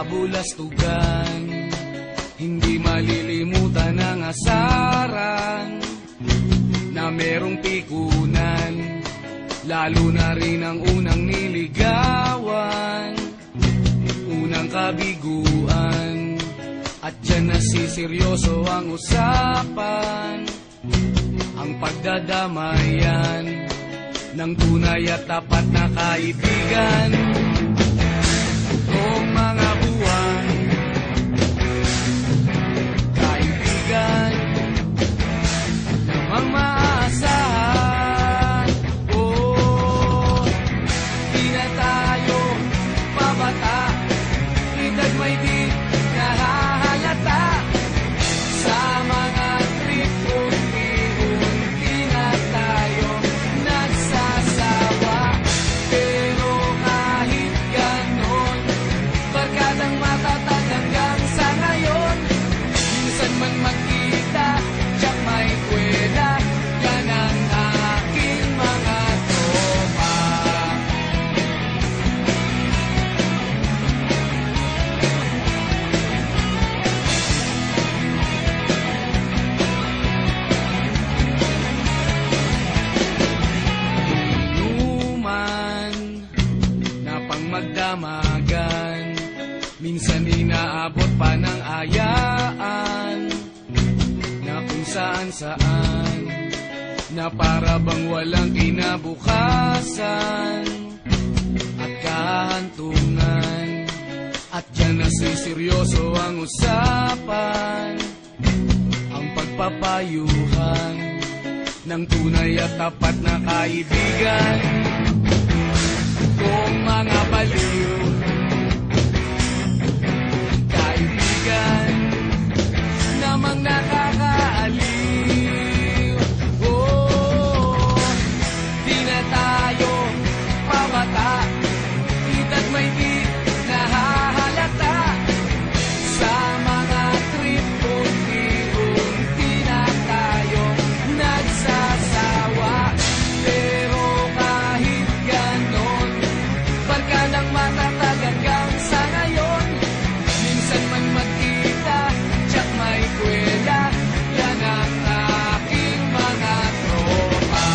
kabulastugan. Hindi malilimutan ang asaran na merong pikunan, lalo na rin ang unang niligawan, unang kabiguan. At dyan nasiseryoso ang usapan, ang pagdadamayan ng tunay at tapat na kaibigan. Kung mga buwan, kaibigan namang maasahan. Oh, di na tayo pabata, edad may di nahahalata. Sa mga trip unti-unti na tayo nagsasawa. Pero kahit ganon, barkadang matatag hanggang sa ngayon. Minsan man magkita, tiyak may kwela, yan ang aking mga tropa. Inuman na pang magdamagan, minsan inaabot pa ng ayaan, na kung saan-saan, na para bang walang kinabukasan at kahantungan. At dyan nasiseryoso ang usapan, ang pagpapayuhan ng tunay at tapat na kaibigan. Kung mga baliw, kaibigan namang nakakaaliw. Oh, di na tayo pabata, edad may di nahahalata. Sa mga trip unti-unti na tayo nagsasawa. Pero kahit ganon, barkadang matatag hanggang sa ngayon. Minsan man magkita, tiyak may kwela, yan ang aking mga tropa.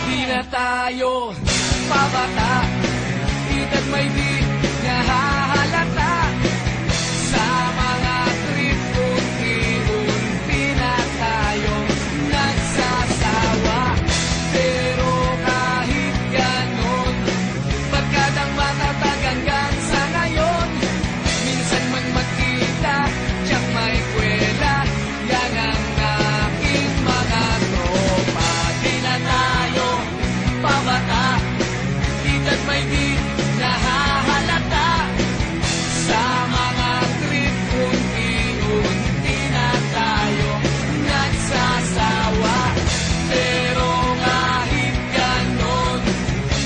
Di na tayo pabata, edad may di nahahalata. Sa mga trip unti-unti na tayo nagsasawa. Pero kahit ganon, barkadang matatag hanggang sa ngayon. Minsan man magkita, tiyak may kwela, yan ang aking mga tropa. Di na tayo pabata, edad may di nahahalata. Sa mga trip unti-unti na tayo nagsasawa. Pero kahit ganon,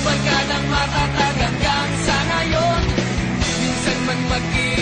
barkadang matatag hanggang sa ngayon. Minsan man magkita,